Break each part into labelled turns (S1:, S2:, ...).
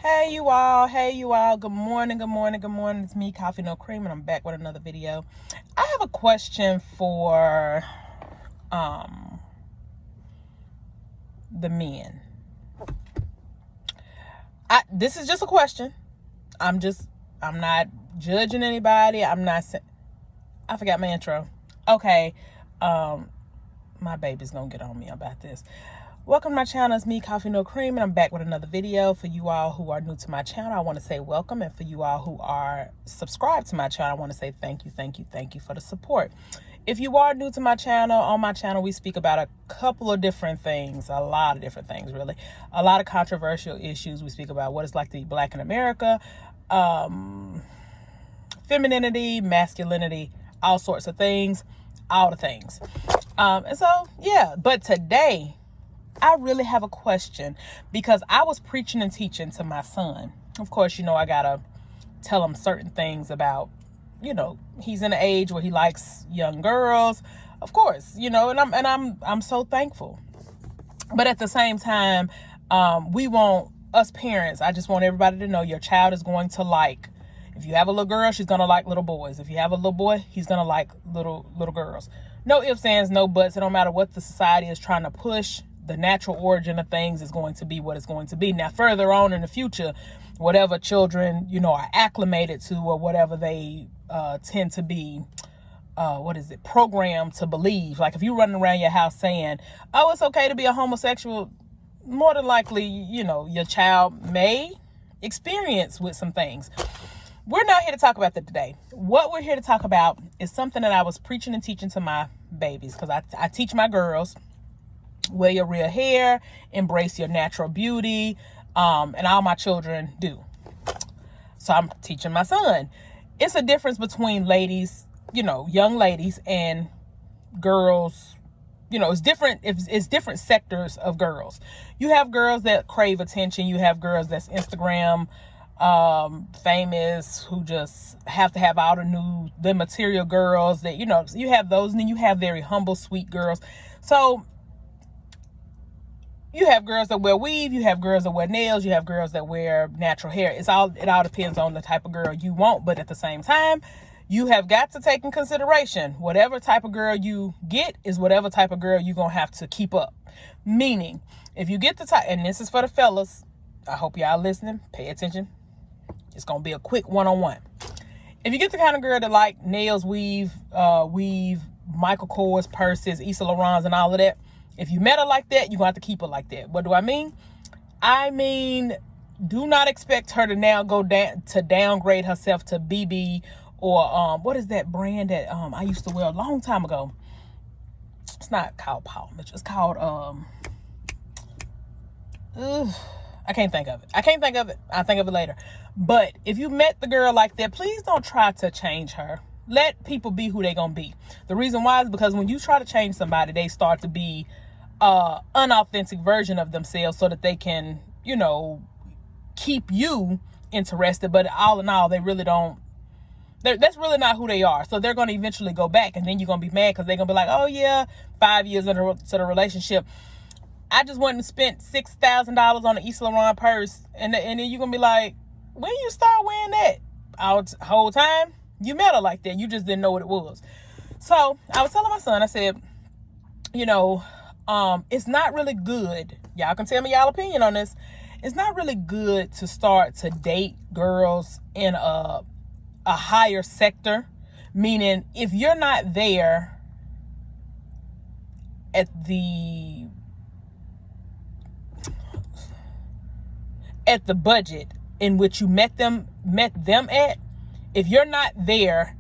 S1: Hey you all, good morning. It's me, Coffee No Cream, and I'm back with another video. I have a question for the men. This is just a question. I'm not judging anybody. I forgot my intro. Okay. My baby's gonna get on me about this. Welcome to my channel. It's me, Coffee No Cream, and I'm back with another video. For you all who are new to my channel, I want to say welcome. And for you all who are subscribed to my channel, I want to say thank you for the support. If you are new to my channel, on my channel, we speak about a couple of different things, a lot of different things, really. A lot of controversial issues. We speak about what it's like to be Black in America, femininity, masculinity, all sorts of things, all the things. And so, yeah, but today, I really have a question because I was preaching and teaching to my son. Of course, I gotta tell him certain things about, he's in an age where he likes young girls, of course, and I'm so thankful. But at the same time, us parents, I just want everybody to know your child is going to like, if you have a little girl, she's gonna like little boys. If you have a little boy, he's gonna like little girls. No ifs, ands, no buts. It don't matter what the society is trying to push. The natural origin of things is going to be what it's going to be. Now, further on in the future, whatever children, are acclimated to, or whatever they tend to be, programmed to believe. Like if you're running around your house saying, oh, it's okay to be a homosexual, more than likely, your child may experience with some things. We're not here to talk about that today. What we're here to talk about is something that I was preaching and teaching to my babies, because I teach my girls, wear your real hair, embrace your natural beauty, and all my children do. So I'm teaching my son. It's a difference between ladies, young ladies, and girls. It's different. It's different sectors of girls. You have girls that crave attention. You have girls that's Instagram famous, who just have to have all the material girls that, you have those. And then you have very humble, sweet girls. So you have girls that wear weave, you have girls that wear nails, you have girls that wear natural hair. It all depends on the type of girl you want. But at the same time, you have got to take in consideration whatever type of girl you get is whatever type of girl you're going to have to keep up. Meaning, if you get the type, and this is for the fellas, I hope y'all listening, pay attention. It's going to be a quick one-on-one. If you get the kind of girl that like nails, weave, Michael Kors, purses, Yves Saint Laurents, and all of that, if you met her like that, you're going to have to keep her like that. What do I mean? I mean, do not expect her to now go down to downgrade herself to BB or what is that brand that I used to wear a long time ago? It's not called Paul Mitchell. It's called I can't think of it. I'll think of it later. But if you met the girl like that, please don't try to change her. Let people be who they gonna be. The reason why is because when you try to change somebody, they start to be unauthentic version of themselves so that they can, keep you interested. But all in all, they really don't. That's really not who they are. So they're going to eventually go back, and then you're going to be mad because they're going to be like, oh yeah, 5 years into the relationship, I just went and spent $6,000 on an Yves Saint Laurent purse, and then you're going to be like, when you start wearing that? The whole time you met her like that, you just didn't know what it was. So I was telling my son, I said, it's not really good. Y'all can tell me y'all opinion on this. It's not really good to start to date girls in a higher sector. Meaning, if you're not there at the budget in which you met them at, if you're not there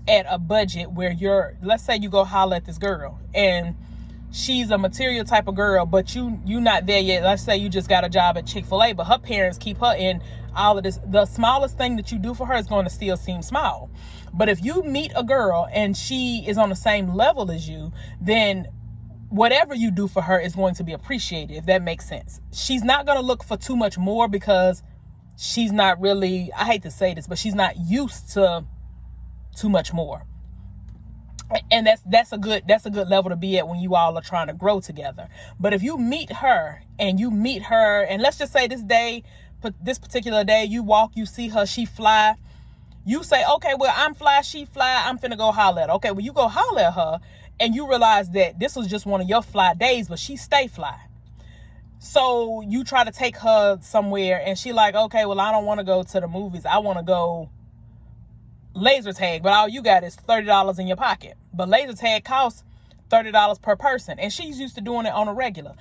S1: at a budget where let's say you go holler at this girl and she's a material type of girl, but you not there yet. Let's say you just got a job at Chick-fil-A, but her parents keep her in all of this. The smallest thing that you do for her is going to still seem small. But if you meet a girl and she is on the same level as you, then whatever you do for her is going to be appreciated, if that makes sense. She's not going to look for too much more because she's not really, I hate to say this, but she's not used to too much more. And that's a good level to be at when you all are trying to grow together. But if you meet her and let's just say this day this particular day, you walk, you see her, she fly. You say, okay, well, I'm fly, she fly, I'm finna go holler at her. Okay, well, you go holler at her, and you realize that this was just one of your fly days, but she stay fly. So you try to take her somewhere, and she like, okay, well, I don't want to go to the movies. I want to go laser tag, but all you got is $30 in your pocket. But laser tag costs $30 per person, and she's used to doing it on a regular.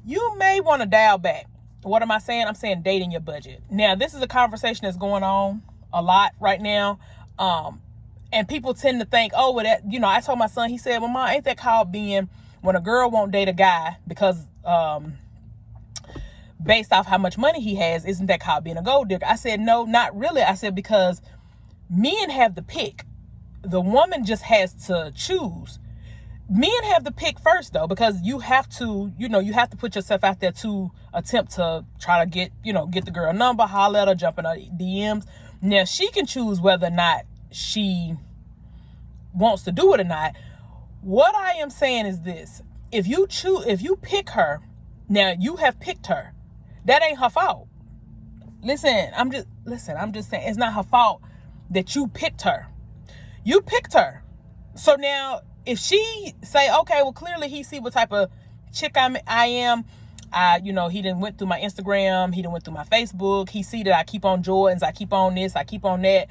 S1: You may want to dial back. What am I saying? I'm saying dating your budget. Now, this is a conversation that's going on a lot right now. And people tend to think, oh, well, that, I told my son, he said, well, Mom, ain't that called being, when a girl won't date a guy because, based off how much money he has, isn't that called being a gold digger? I said, no, not really. I said, because men have the pick. The woman just has to choose. Men have the pick first, though, because you have to, you have to put yourself out there to attempt to try to get the girl number, holler at her, jump in her DMs. Now, she can choose whether or not she wants to do it or not. What I am saying is this. If you pick her, now you have picked her. That ain't her fault. Listen, I'm just saying, it's not her fault that you picked her. You picked her. So now, if she say, okay, well, clearly he see what type of chick I am. He done went through my Instagram. He done went through my Facebook. He see that I keep on Jordans. I keep on this. I keep on that.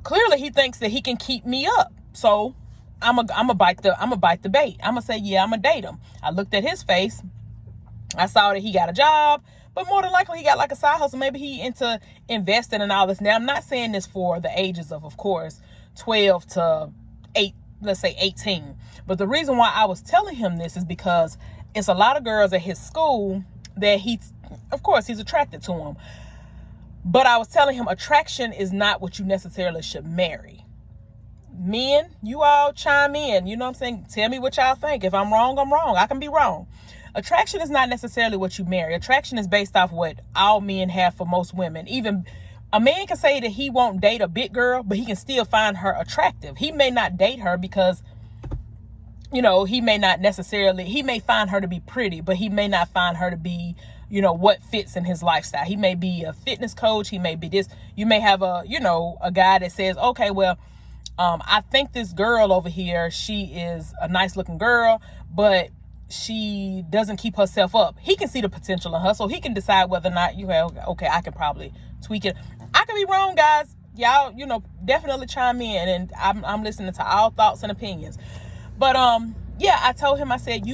S1: Clearly, he thinks that he can keep me up. So I'm a bite the bait. I'm gonna say, yeah, I'm gonna date him. I looked at his face. I saw that he got a job, but more than likely he got like a side hustle. Maybe he into investing and all this. Now, I'm not saying this for the ages of course, 12 to 8, let's say 18. But the reason why I was telling him this is because it's a lot of girls at his school that of course, he's attracted to them. But I was telling him attraction is not what you necessarily should marry. Men, you all chime in. You know what I'm saying? Tell me what y'all think. If I'm wrong, I'm wrong. I can be wrong. Attraction is not necessarily what you marry. Attraction is based off what all men have for most women. Even a man can say that he won't date a big girl, but he can still find her attractive. He may not date her because, he may find her to be pretty, but he may not find her to be, what fits in his lifestyle. He may be a fitness coach. He may be this. You may have a guy that says, okay, well, I think this girl over here, she is a nice looking girl, but she doesn't keep herself up. He can see the potential in her, so he can decide whether or not okay, I can probably tweak it. I could be wrong, guys. Y'all, definitely chime in, and I'm listening to all thoughts and opinions. But yeah, I told him, I said,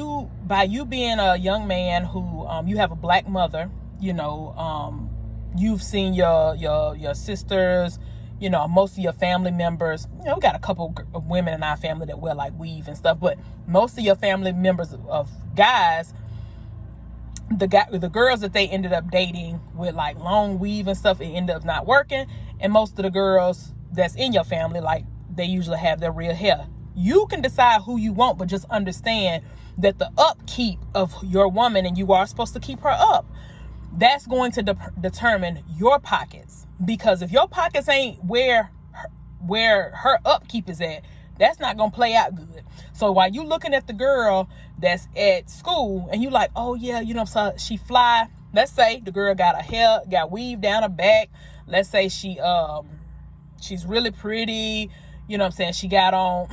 S1: by you being a young man who you have a black mother, you've seen your sisters, most of your family members, we got a couple of women in our family that wear like weave and stuff, but most of your family members of guys, the girls that they ended up dating with like long weave and stuff, it ended up not working. And most of the girls that's in your family, like, they usually have their real hair. You can decide who you want, but just understand that the upkeep of your woman, and you are supposed to keep her up, that's going to determine your pockets. Because if your pockets ain't where her upkeep is at, that's not going to play out good. So while you looking at the girl that's at school and you like, oh yeah, so she fly. Let's say the girl got weave down her back. Let's say she's really pretty. She got on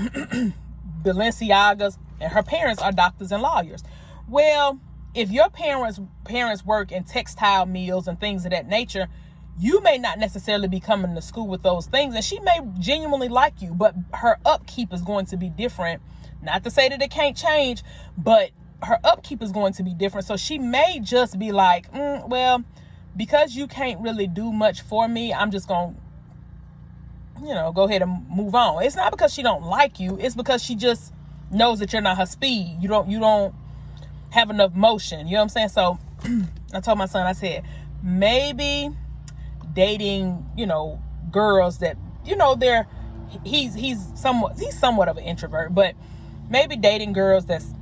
S1: Balenciagas, and her parents are doctors and lawyers. Well, if your parents work in textile mills and things of that nature, you may not necessarily be coming to school with those things, and she may genuinely like you, but her upkeep is going to be different. Not to say that it can't change, but her upkeep is going to be different. So she may just be like, well, because you can't really do much for me, I'm just going to, go ahead and move on. It's not because she don't like you. It's because she just knows that you're not her speed. You don't have enough motion. You know what I'm saying? So I told my son, I said, maybe dating, girls that, he's somewhat of an introvert, but maybe dating girls that's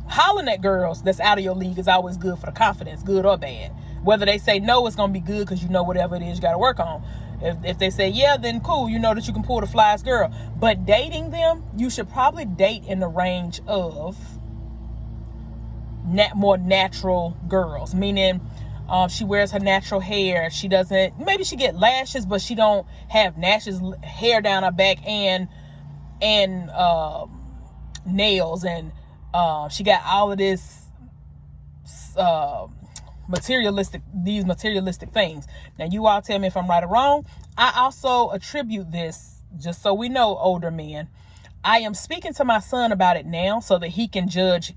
S1: hollering at girls that's out of your league is always good for the confidence, good or bad. Whether they say no, it's going to be good because whatever it is you got to work on. If they say yeah, then cool, that you can pull the flyest girl. But dating them, you should probably date in the range of more natural girls, meaning She wears her natural hair. She doesn't, maybe she get lashes, but she don't have lashes, hair down her back, and nails, and she got all of this materialistic things. Now you all tell me if I'm right or wrong. I also attribute this, just so we know, older men, I am speaking to my son about it now so that he can judge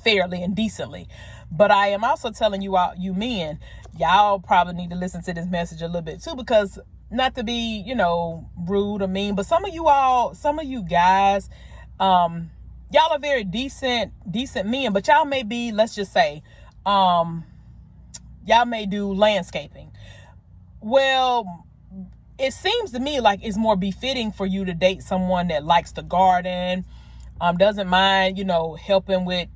S1: fairly and decently. But I am also telling you all, you men, y'all probably need to listen to this message a little bit too, because not to be, rude or mean, but some of you guys, y'all are very decent men, but y'all may be, let's just say, y'all may do landscaping. Well, it seems to me like it's more befitting for you to date someone that likes to garden, doesn't mind, helping with,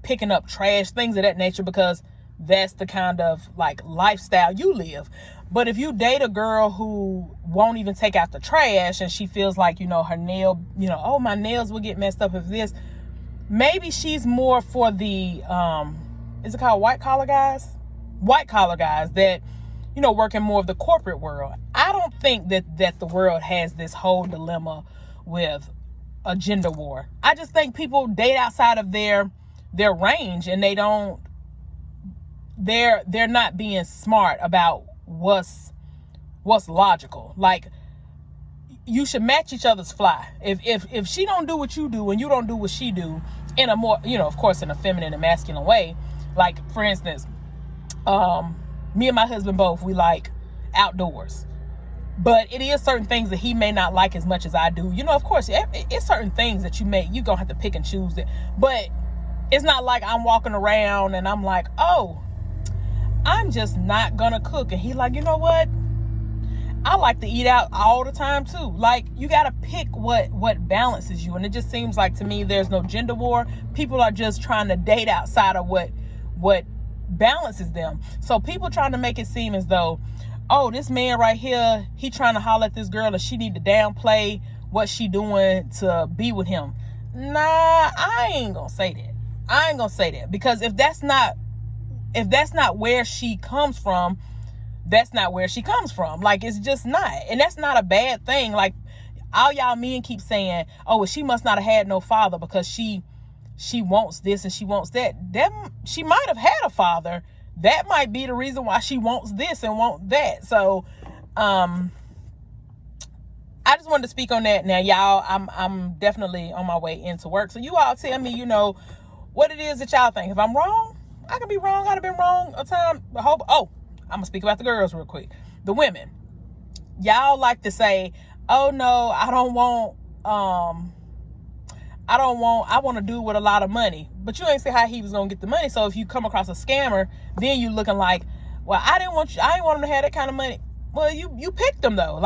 S1: picking up trash, things of that nature, because that's the kind of like lifestyle you live. But if you date a girl who won't even take out the trash, and she feels like, her nail, oh, my nails will get messed up if this, maybe she's more for the, is it called white collar guys that, work in more of the corporate world. I don't think that the world has this whole dilemma with a gender war. I just think people date outside of their range, and they're not being smart about what's logical. Like, you should match each other's fly. If she don't do what you do and you don't do what she do, in a more, of course, in a feminine and masculine way. Like, for instance, me and my husband both, we like outdoors, but it is certain things that he may not like as much as I do. Of course, it's certain things that you gonna have to pick and choose it. But it's not like I'm walking around and I'm like, oh, I'm just not gonna cook. And he like, you know what? I like to eat out all the time too. Like, you gotta pick what balances you. And it just seems like to me there's no gender war. People are just trying to date outside of what balances them. So people trying to make it seem as though, oh, this man right here, he trying to holler at this girl and she need to downplay what she doing to be with him. Nah, I ain't gonna say that. Because if that's not where she comes from, that's not where she comes from. Like, it's just not. And that's not a bad thing. Like, all y'all men keep saying, oh, well, she must not have had no father because she wants this and she wants that. She might have had a father. That might be the reason why she wants this and wants that. So, I just wanted to speak on that. Now, y'all, I'm definitely on my way into work. So you all tell me, what it is that y'all think. If I'm wrong, I could be wrong. I'd have been wrong a time. I'm going to speak about the girls real quick. The women. Y'all like to say, oh, no, I want to do with a lot of money. But you ain't say how he was going to get the money. So if you come across a scammer, then you looking like, well, I didn't want him to have that kind of money. Well, you picked him though.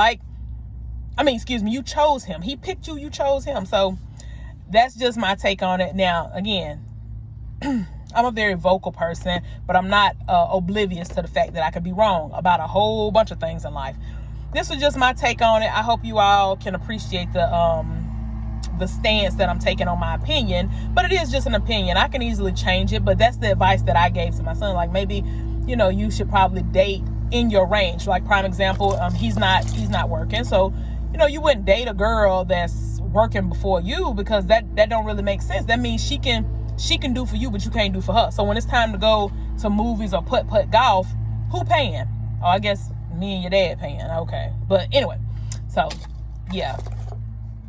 S1: You chose him. He picked you, you chose him. So that's just my take on it. Now, again, I'm a very vocal person, but I'm not oblivious to the fact that I could be wrong about a whole bunch of things in life. This was just my take on it. I hope you all can appreciate the stance that I'm taking on my opinion, but it is just an opinion. I can easily change it, but that's the advice that I gave to my son. Like, maybe, you should probably date in your range. Like, prime example, he's not working. So, you wouldn't date a girl that's working before you, because that don't really make sense. That means she can do for you, but you can't do for her. So when it's time to go to movies or putt golf, who paying? Oh, I guess me and your dad paying. Okay. But anyway, so yeah,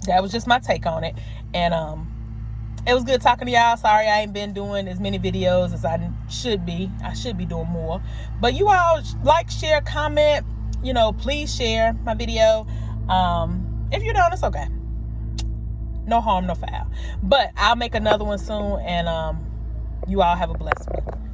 S1: that was just my take on it. And it was good talking to y'all. Sorry I ain't been doing as many videos as I should be. I should be doing more. But you all like, share, comment, please share my video. If you don't, it's okay. No harm, no foul. But I'll make another one soon, and you all have a blessed one.